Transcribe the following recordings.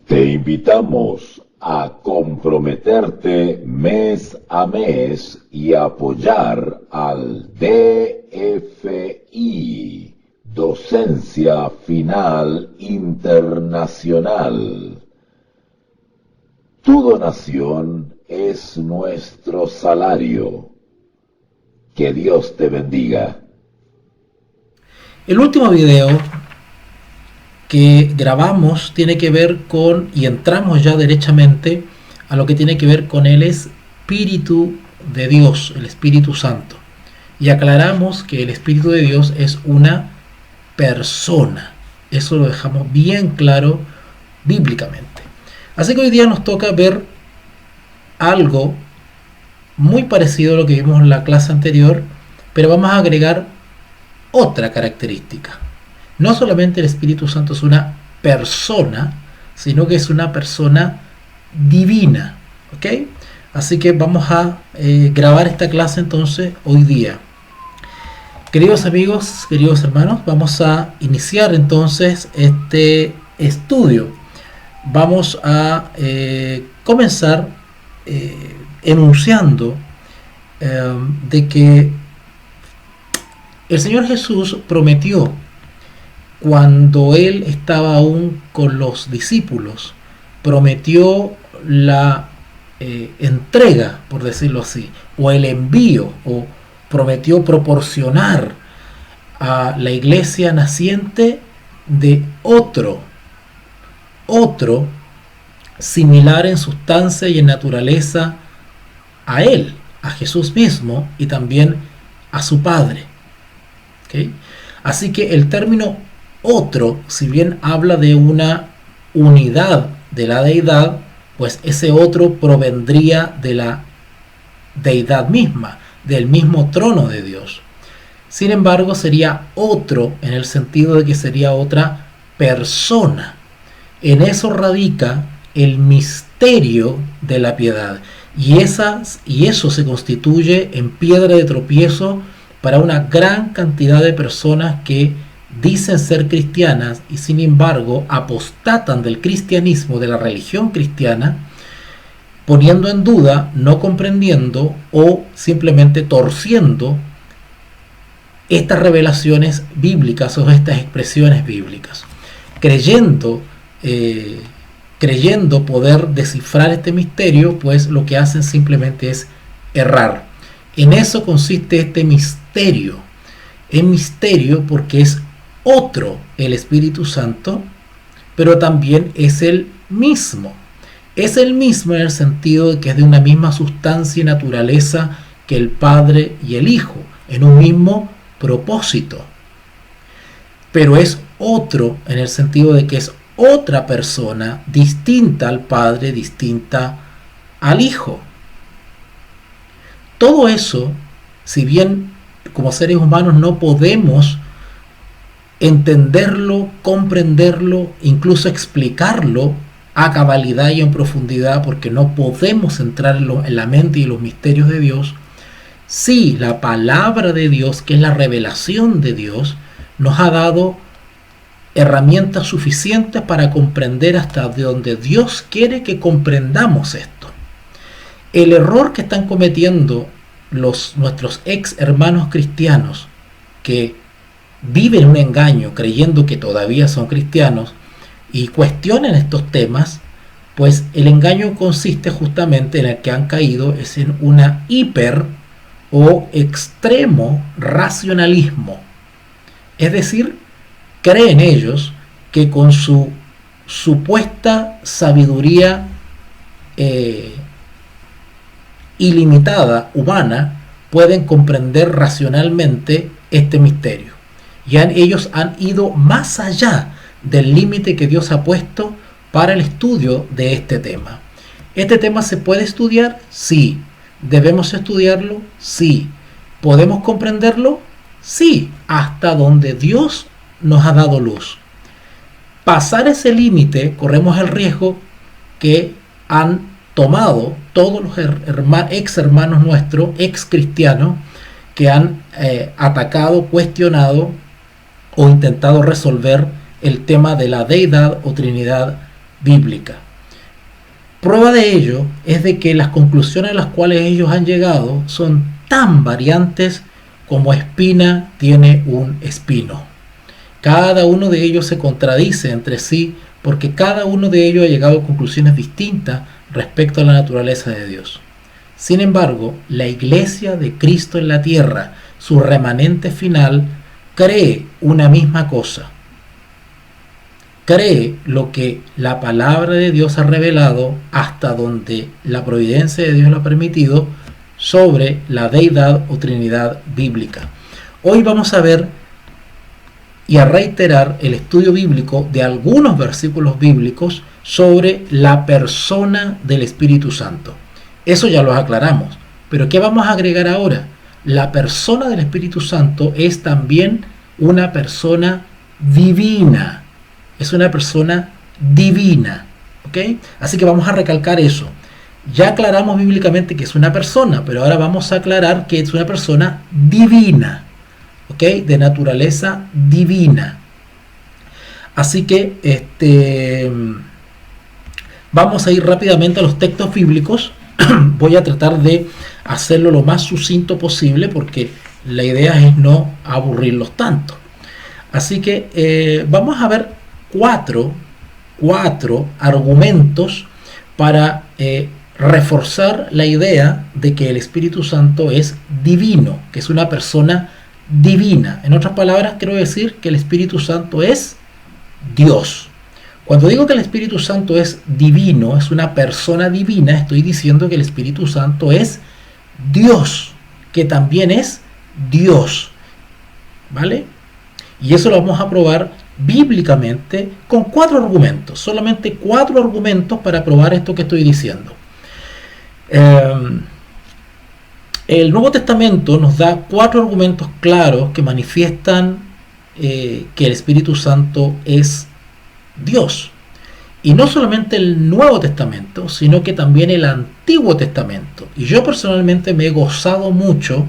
Te invitamos a comprometerte mes a mes y apoyar al DFI, Docencia Final Internacional. Tu donación es nuestro salario. Que Dios te bendiga. El último video que grabamos tiene que ver con, y entramos ya derechamente a lo que tiene que ver con el Espíritu de Dios, el Espíritu Santo. Y aclaramos que el Espíritu de Dios es una persona. Eso lo dejamos bien claro bíblicamente. Así que hoy día nos toca ver algo muy parecido a lo que vimos en la clase anterior, pero vamos a agregar otra característica. No solamente el Espíritu Santo es una persona, sino que es una persona divina. ¿Ok? Así que vamos a grabar esta clase entonces hoy día. Queridos amigos, queridos hermanos, vamos a iniciar entonces este estudio. Vamos a comenzar enunciando de que el Señor Jesús prometió, cuando Él estaba aún con los discípulos, prometió la entrega, por decirlo así, o el envío, o prometió proporcionar a la iglesia naciente de otro similar en sustancia y en naturaleza a Él, a Jesús mismo, y también a su Padre. ¿Okay? Así que el término otro, si bien habla de una unidad de la deidad, pues ese otro provendría de la deidad misma, del mismo trono de Dios. Sin embargo, sería otro en el sentido de que sería otra persona. En eso radica el misterio de la piedad, y eso se constituye en piedra de tropiezo para una gran cantidad de personas que dicen ser cristianas y sin embargo apostatan del cristianismo, de la religión cristiana, poniendo en duda, no comprendiendo o simplemente torciendo estas revelaciones bíblicas o estas expresiones bíblicas, creyendo poder descifrar este misterio, pues lo que hacen simplemente es errar. En eso consiste este misterio. Es misterio porque es otro el Espíritu Santo, pero también es el mismo. Es el mismo en el sentido de que es de una misma sustancia y naturaleza que el Padre y el Hijo, en un mismo propósito. Pero es otro en el sentido de que es otra persona distinta al Padre, distinta al Hijo. Todo eso, si bien como seres humanos no podemos entenderlo, comprenderlo, incluso explicarlo a cabalidad y en profundidad, porque no podemos entrar en la mente y los misterios de Dios, sí, la palabra de Dios, que es la revelación de Dios, nos ha dado herramientas suficientes para comprender hasta donde Dios quiere que comprendamos esto. El error que están cometiendo nuestros ex hermanos cristianos, que viven un engaño creyendo que todavía son cristianos y cuestionan estos temas, pues el engaño consiste justamente en el que han caído es en una hiper o extremo racionalismo. Es decir, creen ellos que con su supuesta sabiduría ilimitada humana pueden comprender racionalmente este misterio. Y ellos han ido más allá del límite que Dios ha puesto para el estudio de este tema. ¿Este tema se puede estudiar? Sí. ¿Debemos estudiarlo? Sí. ¿Podemos comprenderlo? Sí, hasta donde Dios nos ha dado luz. Pasar ese límite, corremos el riesgo que han tomado todos los ex hermanos nuestros, ex cristianos, que han atacado, cuestionado o intentado resolver el tema de la deidad o trinidad bíblica. Prueba de ello es de que las conclusiones a las cuales ellos han llegado son tan variantes como espina tiene un espino. Cada uno de ellos se contradice entre sí porque cada uno de ellos ha llegado a conclusiones distintas respecto a la naturaleza de Dios. Sin embargo, la Iglesia de Cristo en la tierra, su remanente final, cree una misma cosa. Cree lo que la palabra de Dios ha revelado hasta donde la providencia de Dios lo ha permitido sobre la deidad o trinidad bíblica. Hoy vamos a ver y a reiterar el estudio bíblico de algunos versículos bíblicos sobre la persona del Espíritu Santo. Eso ya lo aclaramos, pero ¿qué vamos a agregar ahora? La persona del Espíritu Santo es también una persona divina. Es una persona divina, ¿ok? Así que vamos a recalcar eso. Ya aclaramos bíblicamente que es una persona, pero ahora vamos a aclarar que es una persona divina, ¿ok? De naturaleza divina. Así que vamos a ir rápidamente a los textos bíblicos. Voy a tratar de hacerlo lo más sucinto posible porque la idea es no aburrirlos tanto. Así que vamos a ver cuatro argumentos para reforzar la idea de que el Espíritu Santo es divino, que es una persona divina. En otras palabras, quiero decir que el Espíritu Santo es Dios. Cuando digo que el Espíritu Santo es divino, es una persona divina, estoy diciendo que el Espíritu Santo es Dios, que también es Dios. ¿Vale? Y eso lo vamos a probar bíblicamente con 4 argumentos, solamente 4 argumentos para probar esto que estoy diciendo. El Nuevo Testamento nos da 4 argumentos claros que manifiestan que el Espíritu Santo es Dios. Y no solamente el Nuevo Testamento, sino que también el Antiguo Testamento. Y yo personalmente me he gozado mucho,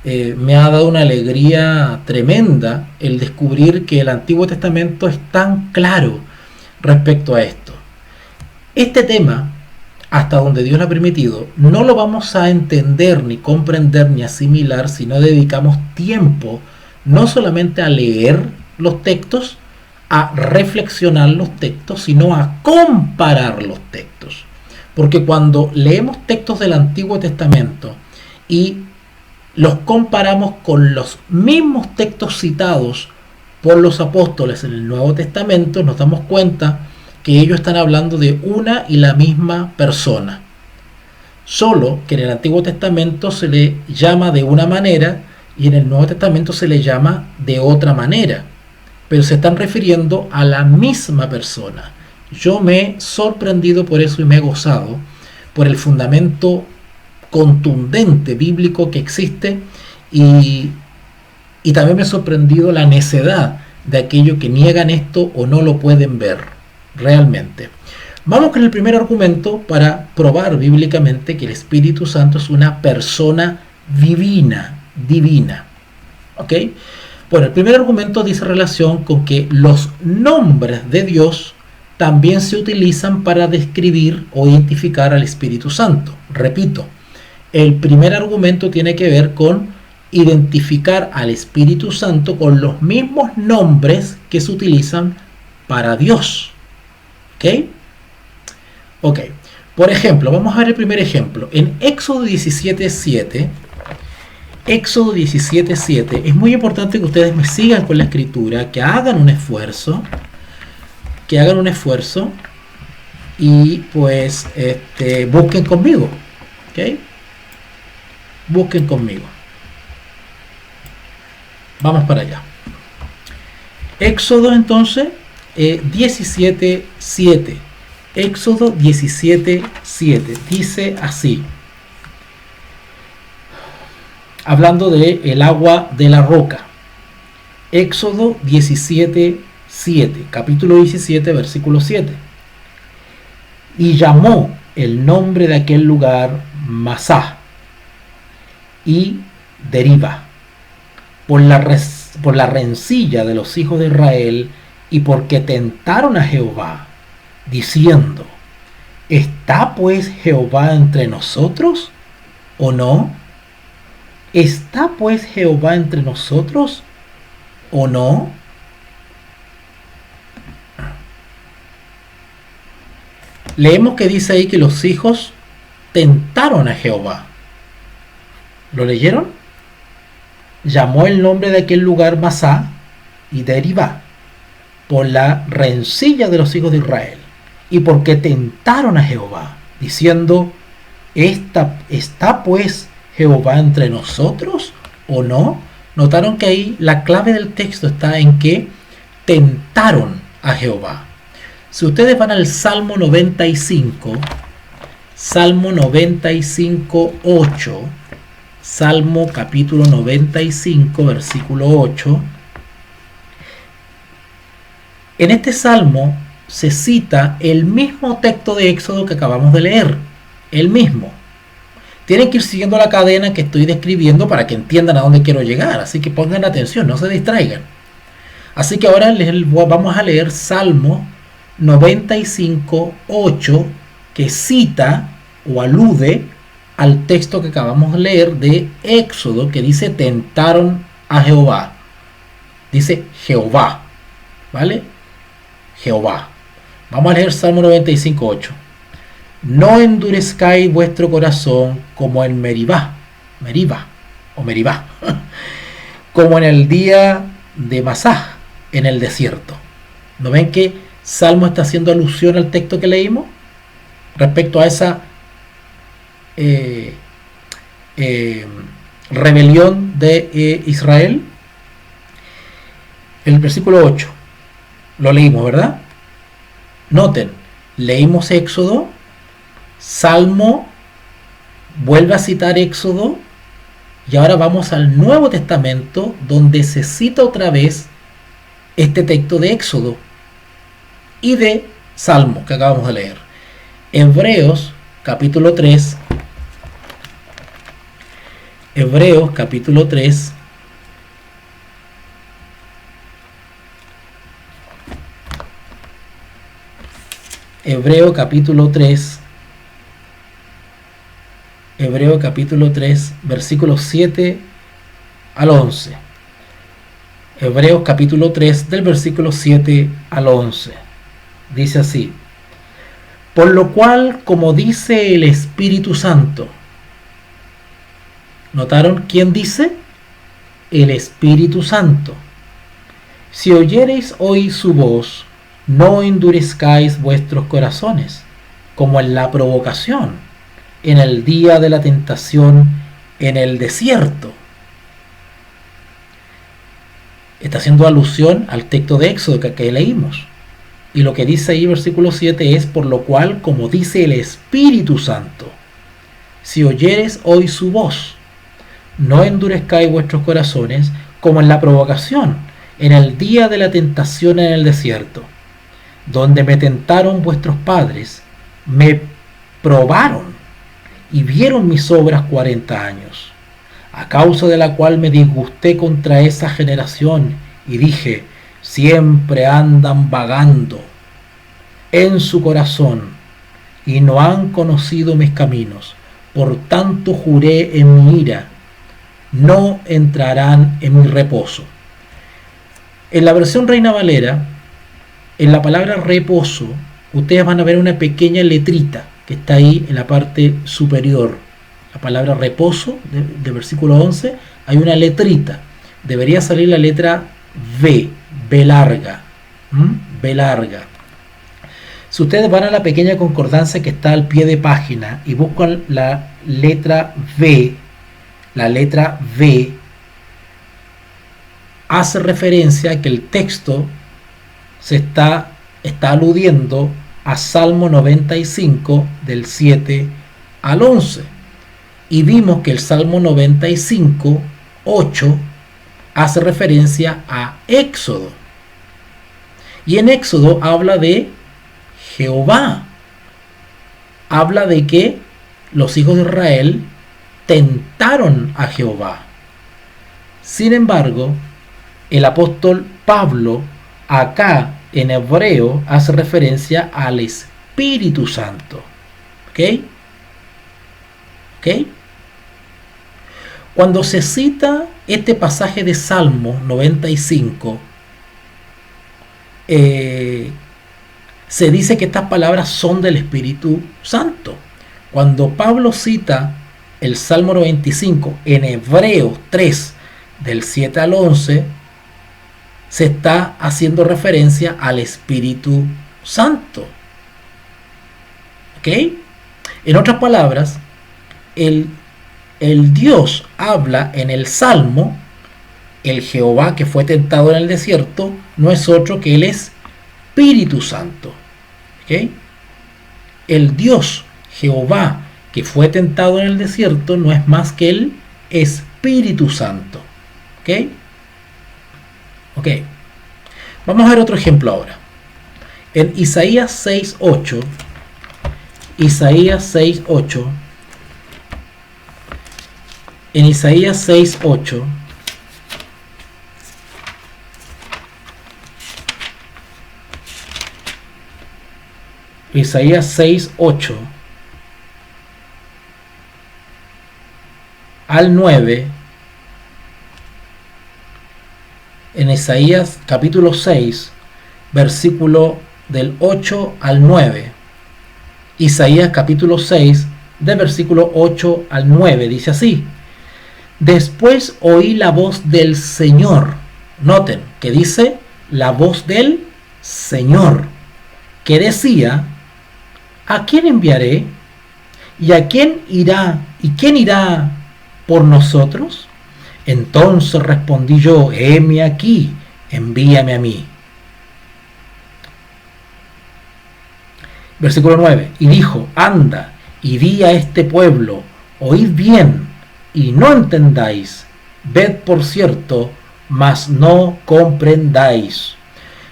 me ha dado una alegría tremenda el descubrir que el Antiguo Testamento es tan claro respecto a esto. Este tema, hasta donde Dios lo ha permitido, no lo vamos a entender, ni comprender, ni asimilar si no dedicamos tiempo no solamente a leer los textos, a reflexionar los textos, sino a comparar los textos. Porque cuando leemos textos del Antiguo Testamento y los comparamos con los mismos textos citados por los apóstoles en el Nuevo Testamento, nos damos cuenta que ellos están hablando de una y la misma persona. Solo que en el Antiguo Testamento se le llama de una manera y en el Nuevo Testamento se le llama de otra manera, pero se están refiriendo a la misma persona. Yo me he sorprendido por eso y me he gozado por el fundamento contundente bíblico que existe y también me ha sorprendido la necedad de aquellos que niegan esto o no lo pueden ver realmente. Vamos con el primer argumento para probar bíblicamente que el Espíritu Santo es una persona divina. ¿Ok? Bueno, el primer argumento dice relación con que los nombres de Dios también se utilizan para describir o identificar al Espíritu Santo. Repito, el primer argumento tiene que ver con identificar al Espíritu Santo con los mismos nombres que se utilizan para Dios. ¿Ok? Ok. Por ejemplo, vamos a ver el primer ejemplo. En Éxodo 17:7, es muy importante que ustedes me sigan con la escritura, que hagan un esfuerzo, y pues busquen conmigo. ¿Ok? Busquen conmigo. Vamos para allá. Éxodo entonces 17:7. Éxodo 17:7 dice así, hablando de el agua de la roca. Éxodo 17:7, capítulo 17, versículo 7. Y llamó el nombre de aquel lugar Masá y Deriba, por la rencilla de los hijos de Israel y porque tentaron a Jehová, diciendo: ¿está pues Jehová entre nosotros o no? ¿Está pues Jehová entre nosotros o no? Leemos que dice ahí que los hijos tentaron a Jehová. ¿Lo leyeron? Llamó el nombre de aquel lugar Masá y Deribá, por la rencilla de los hijos de Israel, y porque tentaron a Jehová, diciendo: ¿está pues Jehová entre nosotros o no? Notaron que ahí la clave del texto está en que tentaron a Jehová. Si ustedes van al Salmo 95, Salmo 95, 8, Salmo capítulo 95, versículo 8, en este salmo se cita el mismo texto de Éxodo que acabamos de leer, el mismo. Tienen que ir siguiendo la cadena que estoy describiendo para que entiendan a dónde quiero llegar, así que pongan atención, no se distraigan. Así que ahora vamos a leer Salmo 95, 8, que cita o alude al texto que acabamos de leer de Éxodo, que dice: tentaron a Jehová. Dice Jehová, ¿vale? Jehová. Vamos a leer Salmo 95, 8. No endurezcáis vuestro corazón como en Meribá, como en el día de Masá, en el desierto. ¿No ven que Salmo está haciendo alusión al texto que leímos respecto a esa rebelión de Israel? El versículo 8 lo leímos, ¿verdad? Noten, leímos Éxodo, Salmo vuelve a citar Éxodo, y ahora vamos al Nuevo Testamento, donde se cita otra vez este texto de Éxodo y de Salmo que acabamos de leer. Hebreos capítulo 3, Hebreos capítulo 3, Hebreo capítulo 3, Hebreo capítulo 3, versículos 7 al 11. Hebreos capítulo 3, del versículo 7 al 11. Dice así: por lo cual, como dice el Espíritu Santo. ¿Notaron quién dice? El Espíritu Santo. Si oyereis hoy su voz, no endurezcáis vuestros corazones, como en la provocación, en el día de la tentación en el desierto. Está haciendo alusión al texto de Éxodo que leímos. Y lo que dice ahí versículo 7 es: por lo cual, como dice el Espíritu Santo, si oyeres hoy su voz, no endurezcáis vuestros corazones, como en la provocación, en el día de la tentación en el desierto, donde me tentaron vuestros padres, me probaron y vieron mis obras 40 años, a causa de la cual me disgusté contra esa generación y dije: siempre andan vagando en su corazón y no han conocido mis caminos. Por tanto juré en mi ira: no entrarán en mi reposo. En la versión Reina Valera, en la palabra reposo, ustedes van a ver una pequeña letrita que está ahí en la parte superior. La palabra reposo, de versículo 11, hay una letrita. Debería salir la letra V, B larga. B larga. Si ustedes van a la pequeña concordancia que está al pie de página y buscan la letra V hace referencia a que el texto se está aludiendo a Salmo 95 del 7 al 11. Y vimos que el Salmo 95, 8 hace referencia a Éxodo. Y en Éxodo habla de Jehová. Habla de que los hijos de Israel tentaron a Jehová. Sin embargo, el apóstol Pablo acá en hebreo hace referencia al Espíritu Santo. ¿Ok? ¿Ok? Cuando se cita este pasaje de Salmo 95, se dice que estas palabras son del Espíritu Santo. Cuando Pablo cita el Salmo 95 en Hebreos 3, del 7 al 11, se está haciendo referencia al Espíritu Santo. ¿Ok? En otras palabras, el Dios habla en el Salmo, el Jehová que fue tentado en el desierto, no es otro que el Espíritu Santo. ¿Ok? El Dios Jehová que fue tentado en el desierto no es más que el Espíritu Santo. ¿Ok? Ok. Vamos a ver otro ejemplo ahora. En Isaías 6:8, en Isaías 6:8, Isaías 6:8 al 9, en Isaías capítulo 6, versículo del 8 al 9, Isaías capítulo 6, del versículo 8 al 9, dice así: después oí la voz del Señor. Noten que dice la voz del Señor, que decía: ¿a quién enviaré? ¿Y a quién irá? ¿Y quién irá por nosotros? Entonces respondí yo: heme aquí, envíame a mí. Versículo 9. Y dijo: anda y di a este pueblo, oíd bien y no entendáis, ved por cierto, mas no comprendáis.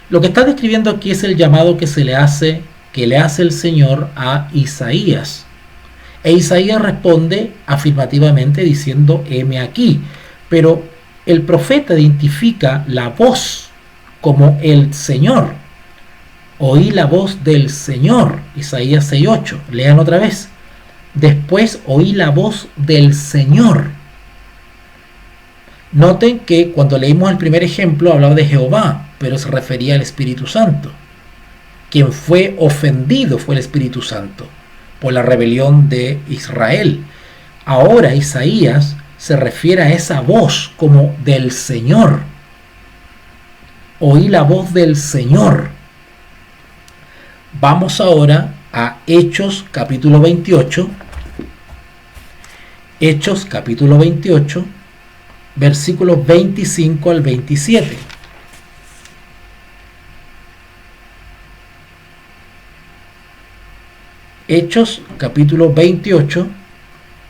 Lo que está describiendo aquí es el llamado que le hace el Señor a Isaías. E Isaías responde afirmativamente diciendo: heme aquí. Pero el profeta identifica la voz como el Señor. Oí la voz del Señor. Isaías 6:8. Lean otra vez. Después oí la voz del Señor. Noten que cuando leímos el primer ejemplo hablaba de Jehová, pero se refería al Espíritu Santo. Quien fue ofendido fue el Espíritu Santo por la rebelión de Israel. Ahora Isaías se refiere a esa voz como del Señor. Oí la voz del Señor. Vamos ahora a Hechos capítulo 28. Hechos capítulo 28, versículos 25 al 27. Hechos capítulo 28,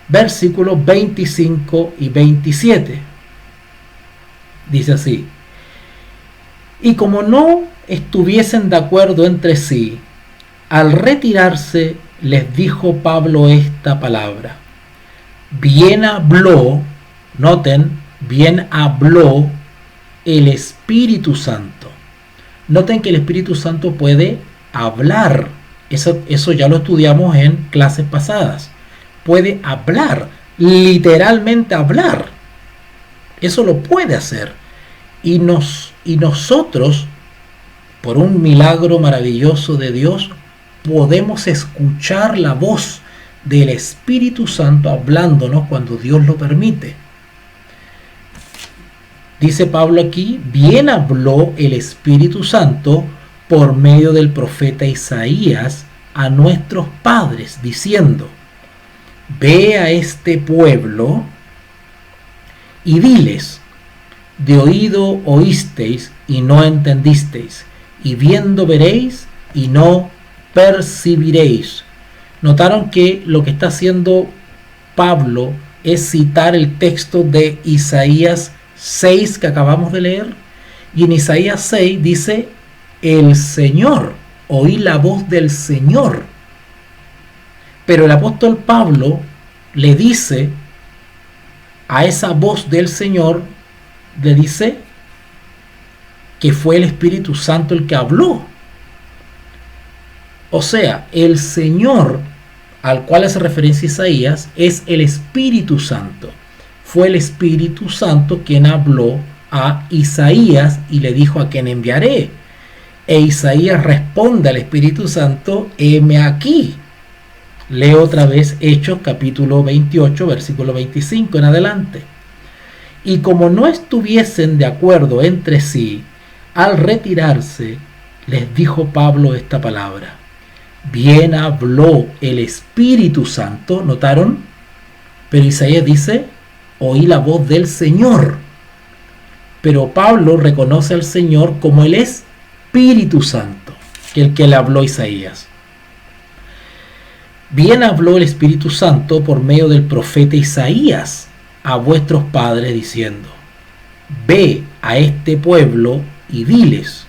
versículos 25 y 27. Dice así: y como no estuviesen de acuerdo entre sí, al retirarse les dijo Pablo esta palabra: bien habló, noten, bien habló el Espíritu Santo. Noten que el Espíritu Santo puede hablar. Eso ya lo estudiamos en clases pasadas. Puede hablar, literalmente hablar. Eso lo puede hacer. Y nosotros, por un milagro maravilloso de Dios, podemos escuchar la voz del Espíritu Santo hablándonos cuando Dios lo permite. Dice Pablo aquí: bien habló el Espíritu Santo por medio del profeta Isaías a nuestros padres, diciendo: ve a este pueblo y diles: de oído oísteis y no entendisteis, y viendo veréis y no percibiréis. Notaron que lo que está haciendo Pablo es citar el texto de Isaías 6 que acabamos de leer, y en Isaías 6 dice: el Señor, oí la voz del Señor. Pero el apóstol Pablo le dice a esa voz del Señor, le dice que fue el Espíritu Santo el que habló. O sea, el Señor al cual hace referencia Isaías es el Espíritu Santo. Fue el Espíritu Santo quien habló a Isaías y le dijo: ¿a quién enviaré? E Isaías responde al Espíritu Santo: heme aquí. Leo otra vez Hechos capítulo 28, versículo 25 en adelante. Y como no estuviesen de acuerdo entre sí, al retirarse, les dijo Pablo esta palabra: bien habló el Espíritu Santo. ¿Notaron? Pero Isaías dice: oí la voz del Señor. Pero Pablo reconoce al Señor como el Espíritu Santo, que el que le habló a Isaías. Bien habló el Espíritu Santo por medio del profeta Isaías a vuestros padres, diciendo: ve a este pueblo y diles: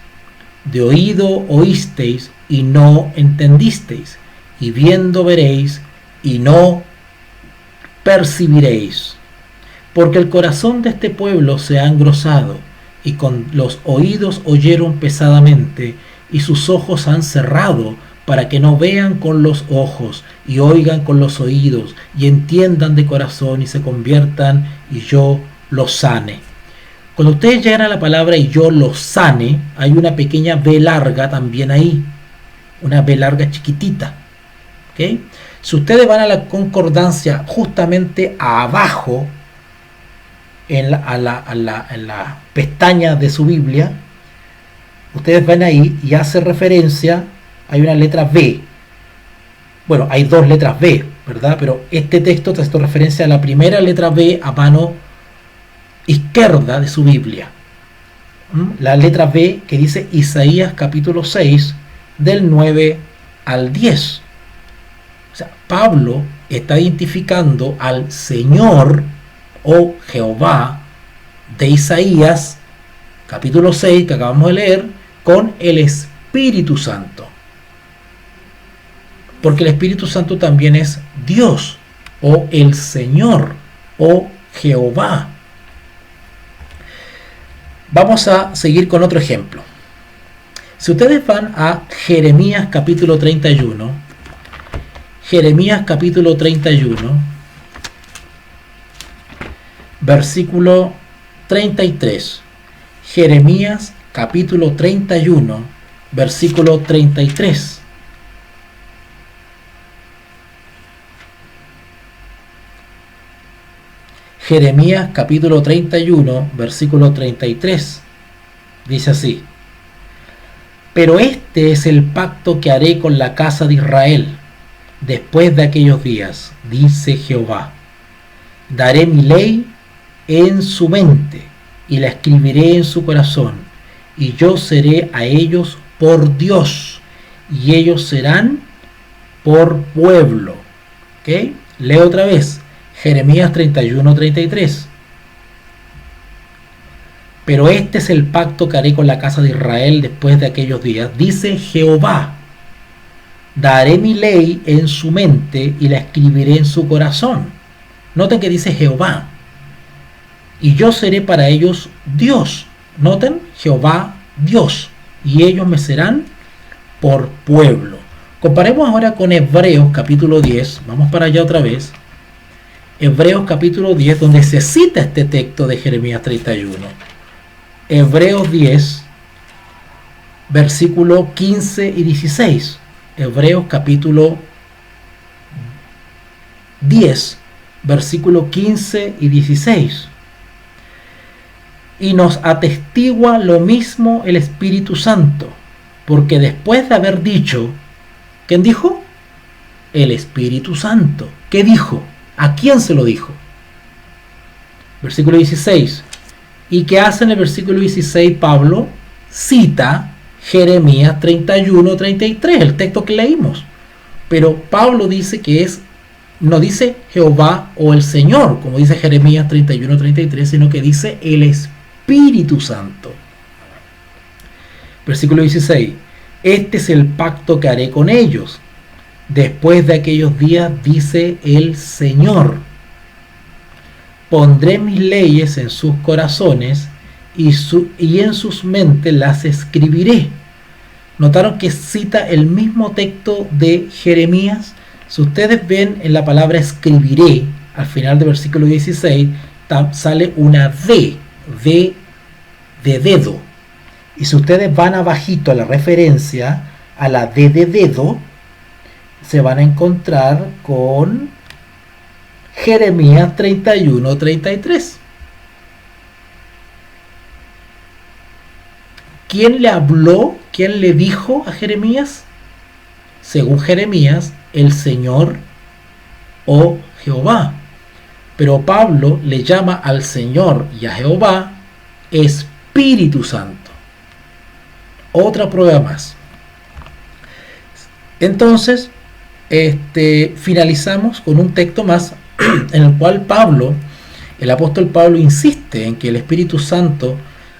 de oído oísteis y no entendisteis, y viendo veréis y no percibiréis. Porque el corazón de este pueblo se ha engrosado, y con los oídos oyeron pesadamente, y sus ojos han cerrado, para que no vean con los ojos, y oigan con los oídos, y entiendan de corazón, y se conviertan, y yo los sane. Cuando ustedes llegan a la palabra "y yo los sane", hay una pequeña B larga también ahí, una B larga chiquitita. ¿Okay? Si ustedes van a la concordancia justamente abajo, en la pestaña de su Biblia, ustedes ven ahí y hace referencia, hay una letra B. Bueno, hay dos letras B, ¿verdad? Pero este texto te hace referencia a la primera letra B a mano izquierda de su Biblia. La letra B que dice Isaías capítulo 6 del 9 al 10. O sea, Pablo está identificando al Señor o Jehová de Isaías capítulo 6 que acabamos de leer con el Espíritu Santo. Porque el Espíritu Santo también es Dios o el Señor o Jehová. Vamos a seguir con otro ejemplo. Si ustedes van a Jeremías capítulo 31, Jeremías capítulo 31, versículo 33. Jeremías capítulo 31, versículo 33. Jeremías capítulo 31, versículo 33. Dice así: pero este es el pacto que haré con la casa de Israel después de aquellos días, dice Jehová. Daré mi ley en su mente y la escribiré en su corazón, y yo seré a ellos por Dios y ellos serán por pueblo. ¿Okay? Leo otra vez Jeremías 31:33. Pero este es el pacto que haré con la casa de Israel después de aquellos días, dice Jehová. Daré mi ley en su mente y la escribiré en su corazón. Noten que dice Jehová. Y yo seré para ellos Dios. Noten, Jehová, Dios. Y ellos me serán por pueblo. Comparemos ahora con Hebreos capítulo 10. Vamos para allá otra vez. Hebreos capítulo 10, donde se cita este texto de Jeremías 31. Hebreos 10, versículo 15 y 16. Hebreos capítulo 10, versículo 15 y 16. Y nos atestigua lo mismo el Espíritu Santo, porque después de haber dicho, ¿quién dijo? El Espíritu Santo. ¿Qué dijo? ¿A quién se lo dijo? Versículo 16. ¿Y qué hace en el versículo 16 Pablo? Cita Jeremías 31:33, el texto que leímos. Pero Pablo dice que es, no dice Jehová o el Señor, como dice Jeremías 31:33, sino que dice el Espíritu Santo. Versículo 16. Este es el pacto que haré con ellos. Después de aquellos días, dice el Señor. Pondré mis leyes en sus corazones y en sus mentes las escribiré. ¿Notaron que cita el mismo texto de Jeremías? Si ustedes ven en la palabra escribiré, al final del versículo 16, sale una D de dedo. Y si ustedes van abajito a la referencia, a la D de dedo, se van a encontrar con Jeremías 31:33. ¿Quién le habló? ¿Quién le dijo a Jeremías? Según Jeremías, el Señor o Jehová. Pero Pablo le llama al Señor y a Jehová Espíritu Santo. Otra prueba más. Entonces, finalizamos con un texto más en el cual el apóstol Pablo insiste en que el Espíritu Santo,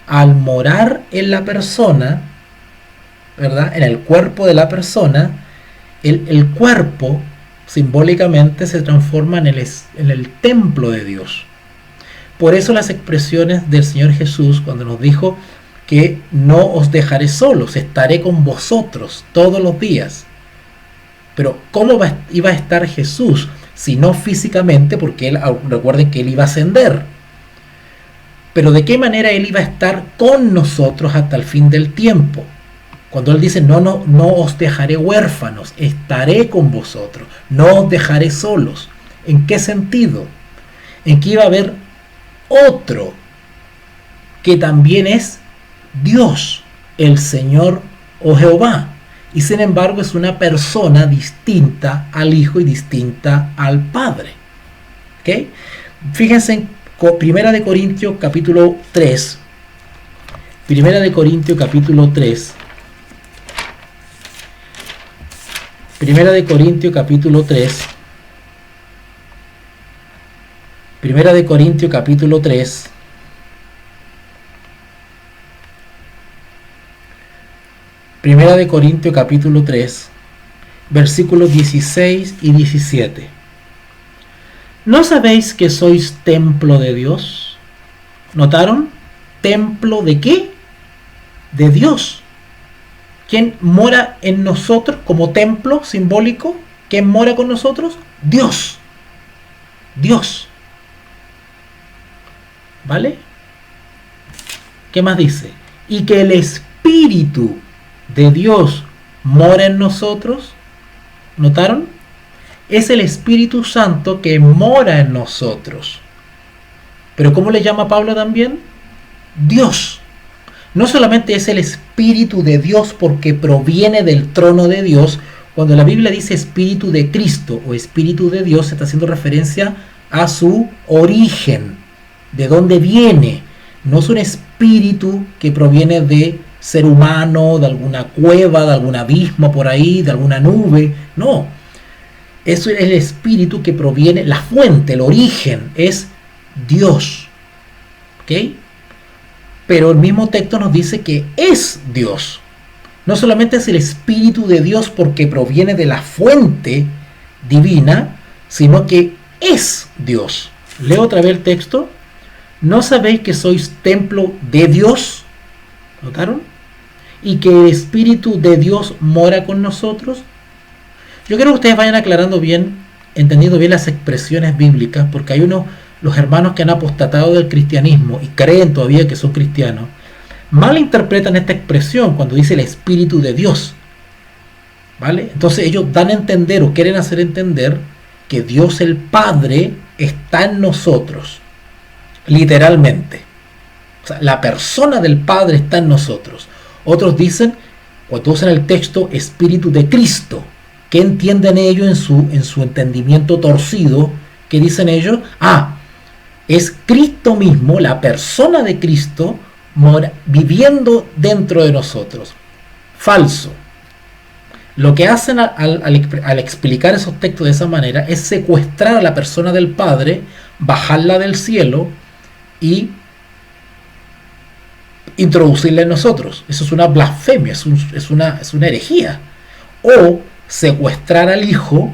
al morar en la persona, ¿verdad?, en el cuerpo de la persona, el cuerpo simbólicamente se transforma en el templo de Dios. Por eso las expresiones del Señor Jesús cuando nos dijo que no os dejaré solos, estaré con vosotros todos los días. Pero ¿cómo iba a estar Jesús? Si no físicamente, porque recuerden que Él iba a ascender. Pero ¿de qué manera Él iba a estar con nosotros hasta el fin del tiempo? Cuando Él dice, no os dejaré huérfanos, estaré con vosotros, no os dejaré solos. ¿En qué sentido? En que iba a haber otro que también es Dios, el Señor o Jehová. Y sin embargo es una persona distinta al Hijo y distinta al Padre. ¿Okay? Fíjense en 1 Corintios capítulo 3. 1 Corintios capítulo 3. 1 Corintios capítulo 3. 1 Corintios capítulo 3. Primera de Corintios capítulo 3, versículos 16 y 17. ¿No sabéis que sois templo de Dios? ¿Notaron? ¿Templo de qué? De Dios. ¿Quién mora en nosotros como templo simbólico? ¿Quién mora con nosotros? Dios. Dios. ¿Vale? ¿Qué más dice? Y que el Espíritu de Dios mora en nosotros. ¿Notaron? Es el Espíritu Santo que mora en nosotros. Pero ¿cómo le llama Pablo también? Dios. No solamente es el Espíritu de Dios porque proviene del trono de Dios. Cuando la Biblia dice Espíritu de Cristo o Espíritu de Dios, se está haciendo referencia a su origen, de dónde viene. No es un espíritu que proviene de ser humano, de alguna cueva, de algún abismo por ahí, de alguna nube. No, eso es el espíritu que proviene, la fuente, el origen es Dios. ¿Ok? Pero el mismo texto nos dice que es Dios. No solamente es el Espíritu de Dios porque proviene de la fuente divina, sino que es Dios. Leo otra vez el texto. ¿No sabéis que sois templo de Dios? ¿Notaron? Y que el Espíritu de Dios mora con nosotros. Yo quiero que ustedes vayan aclarando bien, entendiendo bien las expresiones bíblicas, porque hay los hermanos que han apostatado del cristianismo y creen todavía que son cristianos, malinterpretan esta expresión cuando dice el Espíritu de Dios. ¿Vale? Entonces ellos dan a entender o quieren hacer entender que Dios el Padre está en nosotros, literalmente. O sea, la persona del Padre está en nosotros. Otros dicen, cuando usan el texto Espíritu de Cristo, ¿qué entienden ellos en su entendimiento torcido? ¿Qué dicen ellos? Es Cristo mismo, la persona de Cristo, viviendo dentro de nosotros. Falso. Lo que hacen al explicar esos textos de esa manera es secuestrar a la persona del Padre, bajarla del cielo y introducirla en nosotros. Eso es una blasfemia, es una herejía. O secuestrar al Hijo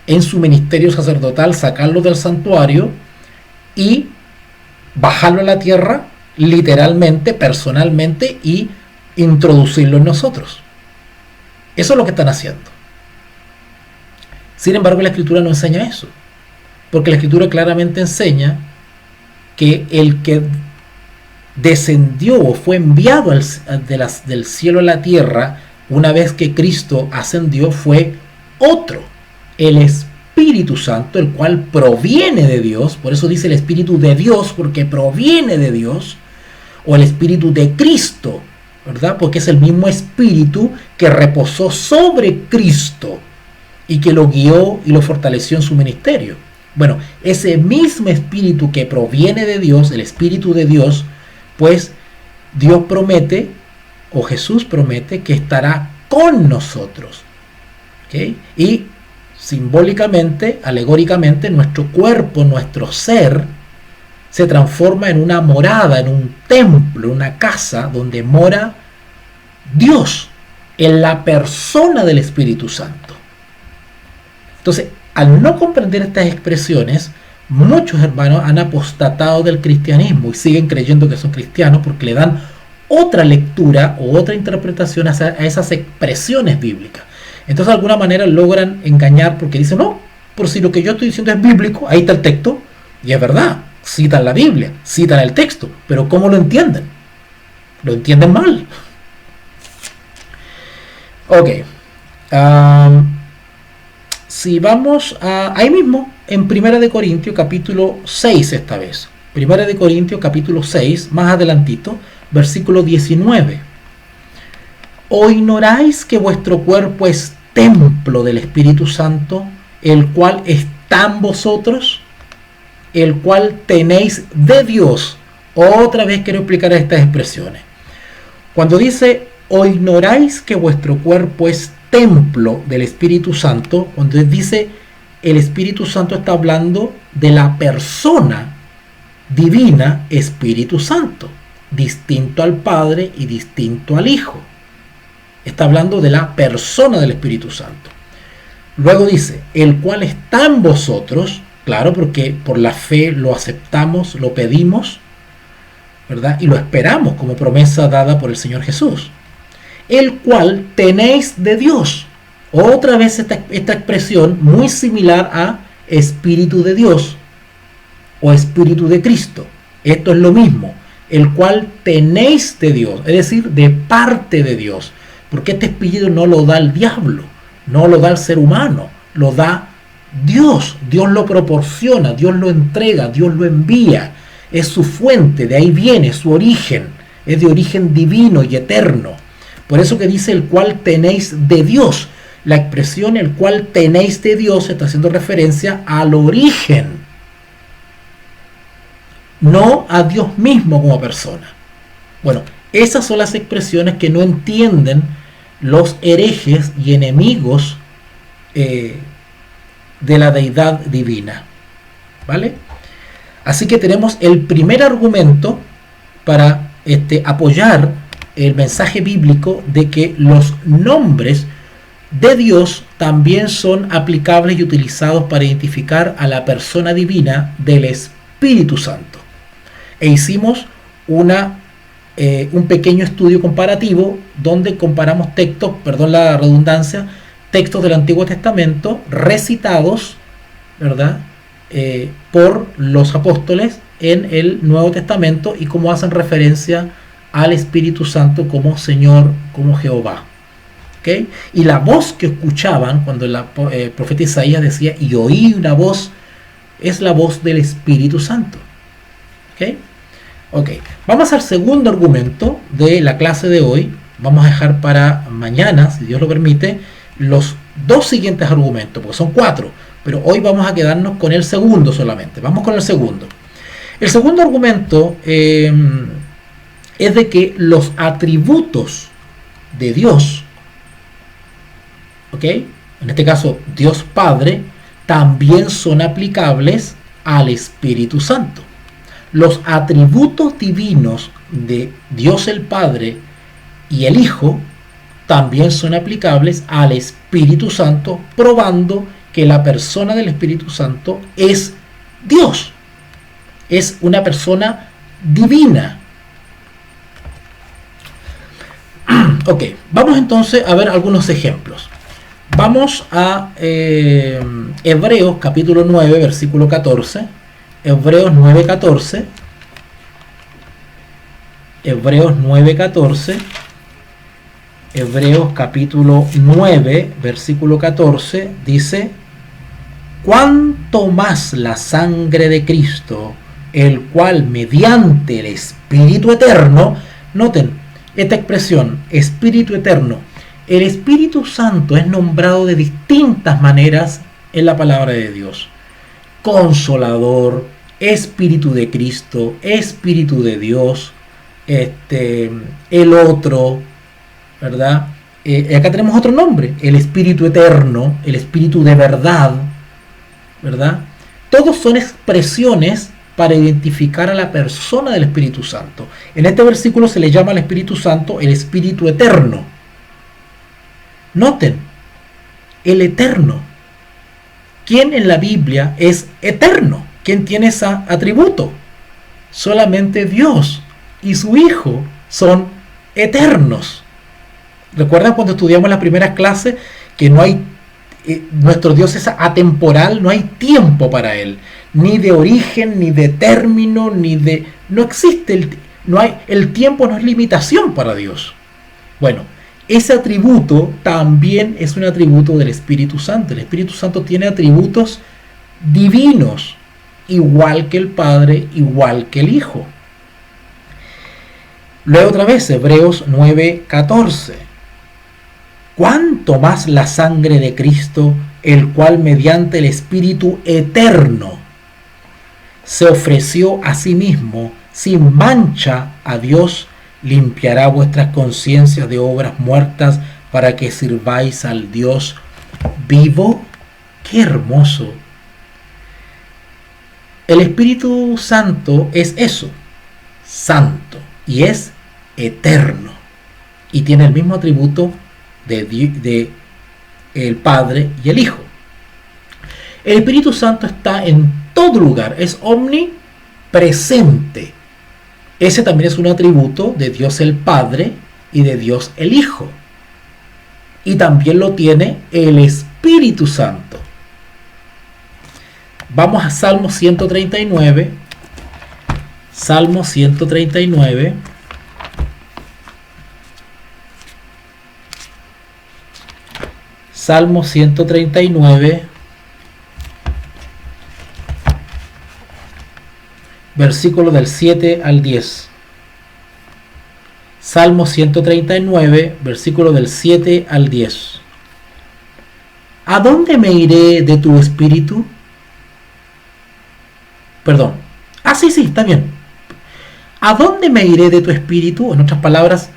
en su ministerio sacerdotal, sacarlo del santuario y bajarlo a la tierra literalmente, personalmente, y introducirlo en nosotros. Eso es lo que están haciendo. Sin embargo, la Escritura no enseña eso, porque la Escritura claramente enseña que el que descendió o fue enviado del cielo a la tierra una vez que Cristo ascendió fue otro, el Espíritu Santo, el cual proviene de Dios. Por eso dice el Espíritu de Dios, porque proviene de Dios, o el Espíritu de Cristo, ¿verdad? Porque es el mismo Espíritu que reposó sobre Cristo y que lo guió y lo fortaleció en su ministerio. Bueno, ese mismo Espíritu que proviene de Dios, el Espíritu de Dios, pues Dios promete, o Jesús promete, que estará con nosotros. ¿Okay? Y simbólicamente, alegóricamente, nuestro cuerpo, nuestro ser, se transforma en una morada, en un templo, una casa donde mora Dios, en la persona del Espíritu Santo. Entonces, al no comprender estas expresiones, muchos hermanos han apostatado del cristianismo y siguen creyendo que son cristianos porque le dan otra lectura o otra interpretación a esas expresiones bíblicas. Entonces, de alguna manera logran engañar porque dicen, no, por si lo que yo estoy diciendo es bíblico, ahí está el texto, y es verdad, citan la Biblia, citan el texto, pero ¿cómo lo entienden? Lo entienden mal. Ok. Si vamos ahí mismo, en 1 Corintios capítulo 6 esta vez. 1 Corintios capítulo 6, más adelantito, versículo 19. ¿O ignoráis que vuestro cuerpo es templo del Espíritu Santo, el cual está en vosotros, el cual tenéis de Dios? Otra vez quiero explicar estas expresiones. Cuando dice, ¿o ignoráis que vuestro cuerpo es templo del Espíritu Santo? Cuando dice el Espíritu Santo, está hablando de la persona divina Espíritu Santo, distinto al Padre y distinto al Hijo. Está hablando de la persona del Espíritu Santo. Luego dice, el cual está en vosotros, claro, porque por la fe lo aceptamos, lo pedimos, ¿verdad? Y lo esperamos como promesa dada por el Señor Jesús. El cual tenéis de Dios. Otra vez esta expresión muy similar a Espíritu de Dios o Espíritu de Cristo. Esto es lo mismo. El cual tenéis de Dios, es decir, de parte de Dios. Porque este espíritu no lo da el diablo, no lo da el ser humano, lo da Dios. Dios lo proporciona, Dios lo entrega, Dios lo envía. Es su fuente, de ahí viene su origen. Es de origen divino y eterno. Por eso que dice el cual tenéis de Dios. La expresión el cual tenéis de Dios está haciendo referencia al origen, no a Dios mismo como persona. Bueno, esas son las expresiones que no entienden los herejes y enemigos de la deidad divina. ¿Vale? Así que tenemos el primer argumento para apoyar el mensaje bíblico de que los nombres de Dios también son aplicables y utilizados para identificar a la persona divina del Espíritu Santo. E hicimos un pequeño estudio comparativo donde comparamos textos, perdón la redundancia, textos del Antiguo Testamento recitados, ¿verdad? Por los apóstoles en el Nuevo Testamento y cómo hacen referencia al Espíritu Santo como Señor, como Jehová. ¿Okay? Y la voz que escuchaban cuando el profeta Isaías decía, y oí una voz, es la voz del Espíritu Santo. ¿Okay? Okay. Vamos al segundo argumento de la clase de hoy. Vamos a dejar para mañana, si Dios lo permite, los dos siguientes argumentos, porque son 4, pero hoy vamos a quedarnos con el segundo solamente. Vamos con el segundo. El segundo argumento es de que los atributos de Dios, ¿ok? En este caso Dios Padre, también son aplicables al Espíritu Santo. Los atributos divinos de Dios el Padre y el Hijo también son aplicables al Espíritu Santo, probando que la persona del Espíritu Santo es Dios. Es una persona divina, Ok, vamos entonces a ver algunos ejemplos. Vamos a Hebreos capítulo 9, versículo 14. Hebreos 9, 14. Hebreos 9, 14. Hebreos capítulo 9, versículo 14 dice: cuanto más la sangre de Cristo, el cual mediante el Espíritu Eterno, noten esta expresión, Espíritu Eterno, el Espíritu Santo es nombrado de distintas maneras en la palabra de Dios: Consolador, Espíritu de Cristo, Espíritu de Dios, el otro, ¿verdad? Acá tenemos otro nombre, el Espíritu Eterno, el Espíritu de verdad, ¿verdad? Todos son expresiones para identificar a la persona del Espíritu Santo. En este versículo se le llama al Espíritu Santo el Espíritu Eterno. Noten, el Eterno. ¿Quién en la Biblia es eterno? ¿Quién tiene ese atributo? Solamente Dios y su Hijo son eternos. ¿Recuerdan cuando estudiamos las primeras clases que no hay nuestro Dios es atemporal, no hay tiempo para él, ni de origen, ni de término, no existe el tiempo, no es limitación para Dios. Bueno, ese atributo también es un atributo del Espíritu Santo. El Espíritu Santo tiene atributos divinos, igual que el Padre, igual que el Hijo. Luego otra vez, Hebreos 9:14. Cuánto más la sangre de Cristo, el cual mediante el Espíritu Eterno se ofreció a sí mismo sin mancha a Dios, limpiará vuestras conciencias de obras muertas para que sirváis al Dios vivo. ¡Qué hermoso! El Espíritu Santo es eso, santo, y es eterno, y tiene el mismo atributo de el Padre y el Hijo. El Espíritu Santo está en todo lugar, es omnipresente. Ese también es un atributo de Dios el Padre y de Dios el Hijo. Y también lo tiene el Espíritu Santo. Vamos a Salmo 139. Salmo 139. Salmo 139, versículo del 7 al 10. Salmo 139, versículo del 7 al 10. ¿A dónde me iré de tu espíritu? Perdón. Sí, está bien. ¿A dónde me iré de tu espíritu? En otras palabras,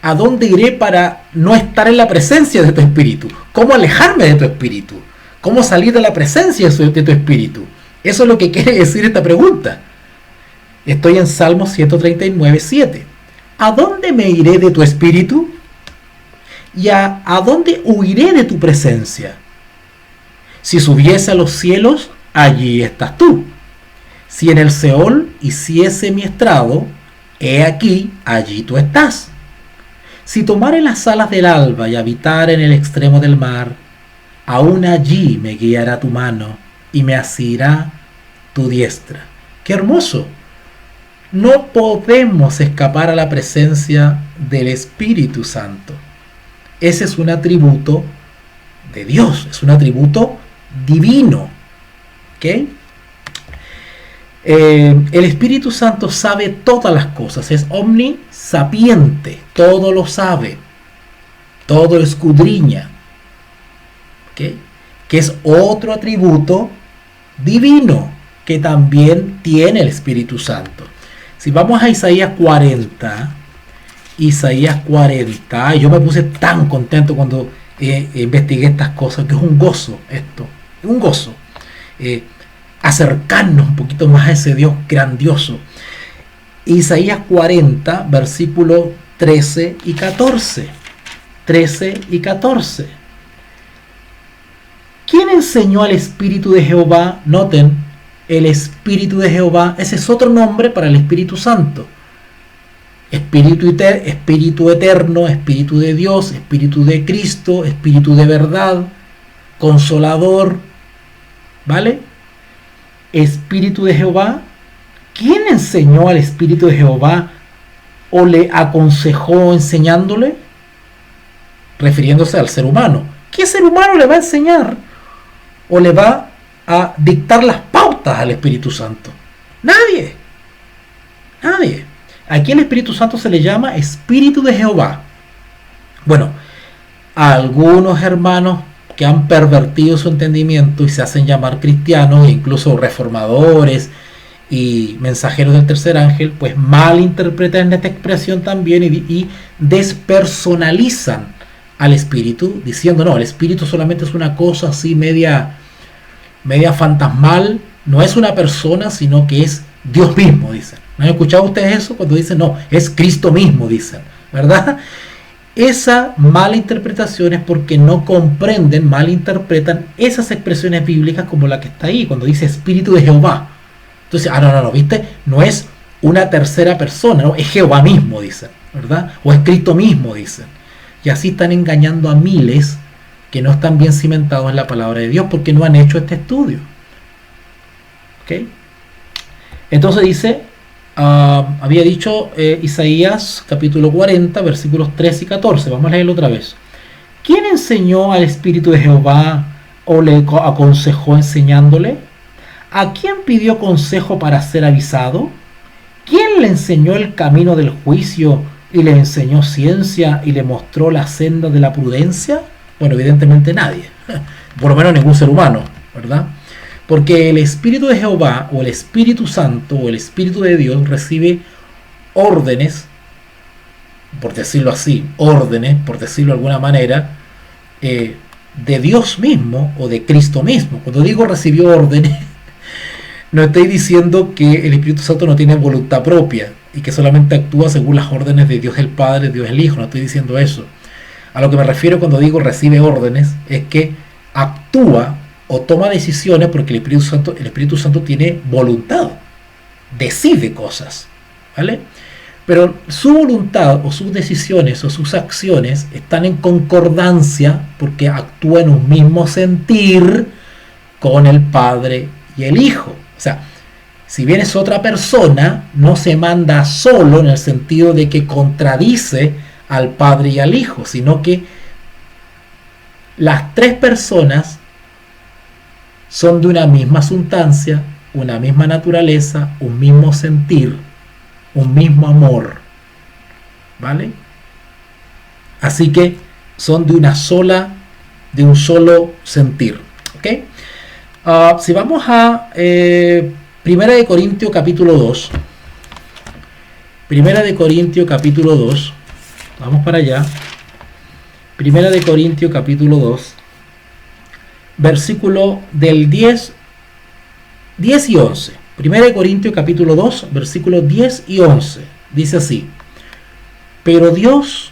¿a dónde iré para no estar en la presencia de tu espíritu? ¿Cómo alejarme de tu espíritu? ¿Cómo salir de la presencia de tu espíritu? Eso es lo que quiere decir esta pregunta. Estoy en Salmo 139, 7. ¿A dónde me iré de tu espíritu? ¿Y a dónde huiré de tu presencia? Si subiese a los cielos, allí estás tú. Si en el Seol hiciese mi estrado, he aquí, allí tú estás. Si tomare las alas del alba y habitare en el extremo del mar, aún allí me guiará tu mano y me asirá tu diestra. ¡Qué hermoso! No podemos escapar a la presencia del Espíritu Santo. Ese es un atributo de Dios, es un atributo divino. ¿Ok? El Espíritu Santo sabe todas las cosas, es omnisapiente, todo lo sabe, todo lo escudriña, ¿okay? Que es otro atributo divino que también tiene el Espíritu Santo. Si vamos a Isaías 40, yo me puse tan contento cuando investigué estas cosas, que es un gozo esto, es un gozo. Acercarnos un poquito más a ese Dios grandioso. Isaías 40, versículos 13 y 14. 13 y 14. ¿Quién enseñó al Espíritu de Jehová? Noten, el Espíritu de Jehová, ese es otro nombre para el Espíritu Santo. espíritu eterno, espíritu de Dios, espíritu de Cristo, espíritu de verdad, consolador, ¿vale? Espíritu de Jehová. ¿Quién enseñó al Espíritu de Jehová o le aconsejó enseñándole? Refiriéndose al ser humano. ¿Qué ser humano le va a enseñar o le va a dictar las pautas al Espíritu Santo? Nadie. Nadie. Aquí el Espíritu Santo se le llama Espíritu de Jehová. Bueno, a algunos hermanos que han pervertido su entendimiento y se hacen llamar cristianos, e incluso reformadores y mensajeros del tercer ángel, pues malinterpretan esta expresión también y despersonalizan al Espíritu, diciendo, no, el Espíritu solamente es una cosa así media fantasmal, no es una persona, sino que es Dios mismo, dicen. ¿No han escuchado ustedes eso? Cuando dicen, no, es Cristo mismo, dicen, ¿verdad? Esa mala interpretación es porque no comprenden, malinterpretan esas expresiones bíblicas como la que está ahí, cuando dice Espíritu de Jehová. Entonces, no, ¿viste? No es una tercera persona, ¿no? Es Jehová mismo, dicen, ¿verdad? O es Cristo mismo, dicen. Y así están engañando a miles que no están bien cimentados en la palabra de Dios porque no han hecho este estudio. ¿Ok? Entonces dice, había dicho Isaías capítulo 40, versículos 13 y 14. Vamos a leerlo otra vez. ¿Quién enseñó al Espíritu de Jehová o le aconsejó enseñándole? ¿A quién pidió consejo para ser avisado? ¿Quién le enseñó el camino del juicio y le enseñó ciencia y le mostró la senda de la prudencia? Bueno, evidentemente nadie, por lo menos ningún ser humano, ¿verdad? Porque el Espíritu de Jehová o el Espíritu Santo o el Espíritu de Dios recibe órdenes, por decirlo así, órdenes, por decirlo de alguna manera, de Dios mismo o de Cristo mismo. Cuando digo recibió órdenes, no estoy diciendo que el Espíritu Santo no tiene voluntad propia y que solamente actúa según las órdenes de Dios el Padre, Dios el Hijo. No estoy diciendo eso. A lo que me refiero cuando digo recibe órdenes es que actúa o toma decisiones porque el Espíritu Santo tiene voluntad, decide cosas, ¿vale? Pero su voluntad o sus decisiones o sus acciones están en concordancia porque actúa en un mismo sentir con el Padre y el Hijo. O sea, si bien es otra persona, no se manda solo en el sentido de que contradice al Padre y al Hijo, sino que las tres personas son de una misma sustancia, una misma naturaleza, un mismo sentir, un mismo amor, ¿vale? Así que son de un solo sentir, ¿ok? Si vamos a Primera de Corintios capítulo 2, Primera de Corintios capítulo 2, vamos para allá, Primera de Corintios capítulo 2, versículo del 10 y 11. Primera de Corintios capítulo 2, versículos 10 y 11. Dice así: pero Dios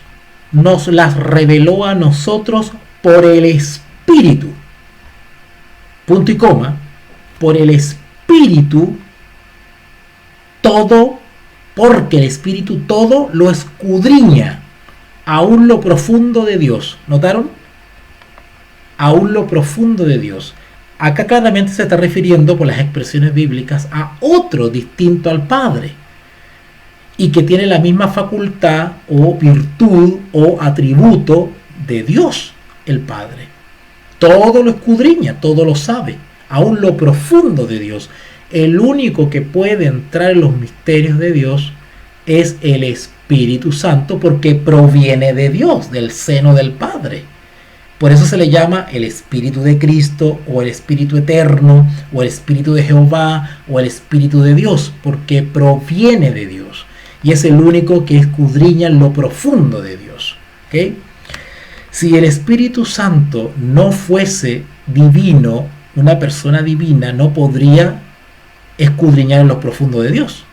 nos las reveló a nosotros por el Espíritu. Punto y coma. Por el Espíritu todo, porque el Espíritu todo lo escudriña, aún lo profundo de Dios. ¿Notaron? Aún lo profundo de Dios. Acá claramente se está refiriendo por las expresiones bíblicas a otro distinto al Padre y que tiene la misma facultad o virtud o atributo de Dios el Padre. Todo lo escudriña, todo lo sabe, aún lo profundo de Dios. El único que puede entrar en los misterios de Dios es el Espíritu Santo porque proviene de Dios, del seno del Padre. Por eso se le llama el Espíritu de Cristo o el Espíritu Eterno o el Espíritu de Jehová o el Espíritu de Dios, porque proviene de Dios y es el único que escudriña lo profundo de Dios. ¿Okay? Si el Espíritu Santo no fuese divino, una persona divina no podría escudriñar en lo profundo de Dios.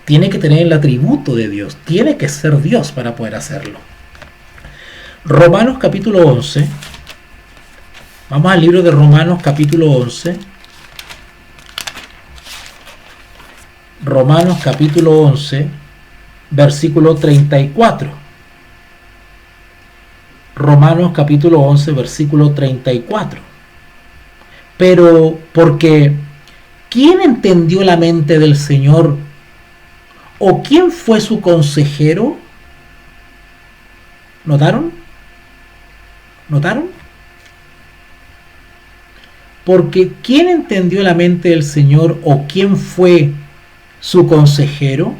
Tiene que tener el atributo de Dios, tiene que ser Dios para poder hacerlo. Romanos capítulo 11. Vamos al libro de Romanos capítulo 11. Romanos capítulo 11, versículo 34. Romanos capítulo 11, versículo 34. Pero porque ¿quién entendió la mente del Señor? ¿O quién fue su consejero? ¿Notaron? ¿Notaron? Porque ¿quién entendió la mente del Señor o quién fue su consejero?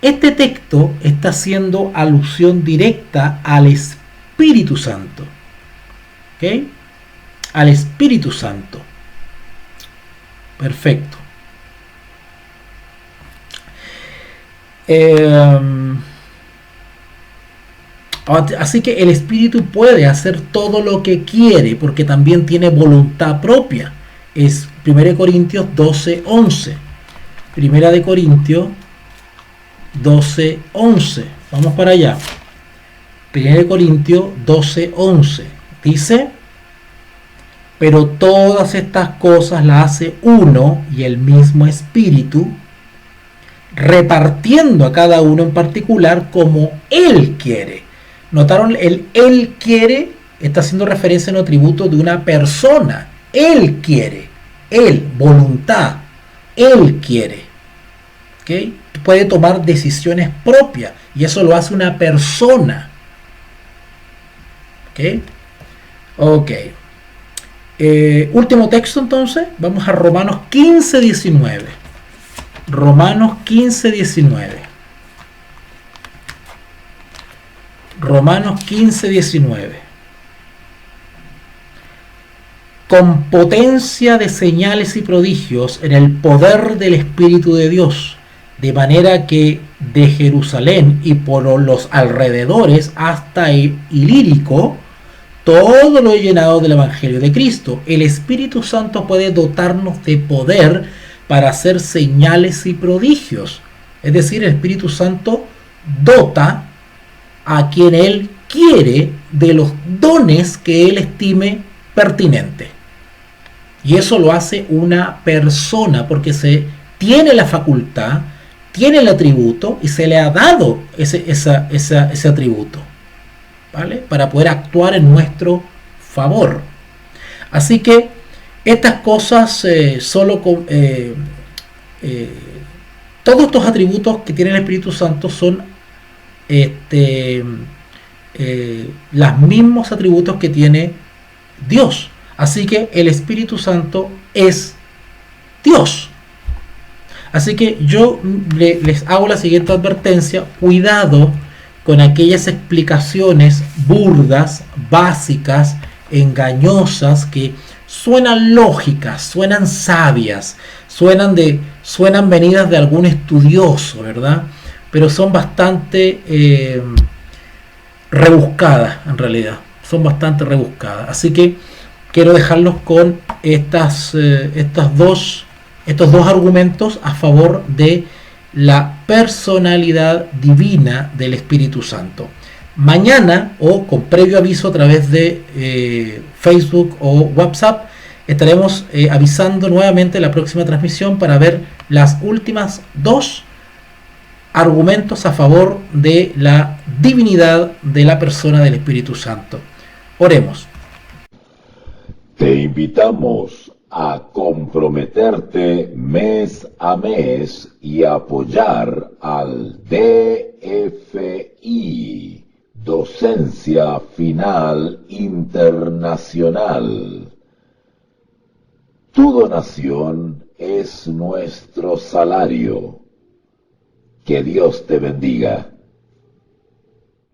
Este texto está haciendo alusión directa al Espíritu Santo. ¿Ok? Al Espíritu Santo. Perfecto. Así que el Espíritu puede hacer todo lo que quiere porque también tiene voluntad propia. Es 1 Corintios 12:11. 1 Corintios 12:11. Vamos para allá. 1 Corintios 12:11. Dice: pero todas estas cosas las hace uno y el mismo Espíritu, repartiendo a cada uno en particular como Él quiere. ¿Notaron? El Él quiere está haciendo referencia a un atributo de una persona. Él quiere. Él, voluntad. Él quiere. ¿Okay? Puede tomar decisiones propias y eso lo hace una persona. ¿Ok? Ok. Último texto entonces. Vamos a Romanos 15:19. Romanos 15:19. Romanos 15:19. Con potencia de señales y prodigios en el poder del Espíritu de Dios, de manera que de Jerusalén y por los alrededores hasta Ilírico, todo lo he llenado del Evangelio de Cristo. El Espíritu Santo puede dotarnos de poder para hacer señales y prodigios. Es decir, el Espíritu Santo dota a quien Él quiere de los dones que Él estime pertinentes. Y eso lo hace una persona porque se tiene la facultad, tiene el atributo y se le ha dado ese atributo, ¿vale? Para poder actuar en nuestro favor. Así que estas cosas todos estos atributos que tiene el Espíritu Santo son los mismos atributos que tiene Dios. Así que el Espíritu Santo es Dios. Así que yo les hago la siguiente advertencia: cuidado con aquellas explicaciones burdas, básicas, engañosas, que suenan lógicas, suenan sabias, suenan venidas de algún estudioso, ¿verdad? Pero son bastante rebuscadas, en realidad. Son bastante rebuscadas. Así que quiero dejarlos con estos dos argumentos a favor de la personalidad divina del Espíritu Santo. Mañana, o con previo aviso a través de Facebook o WhatsApp, estaremos avisando nuevamente la próxima transmisión para ver las últimas dos argumentos a favor de la divinidad de la persona del Espíritu Santo. Oremos. Te invitamos a comprometerte mes a mes y apoyar al DFI, Docencia Final Internacional. Tu donación es nuestro salario. Que Dios te bendiga.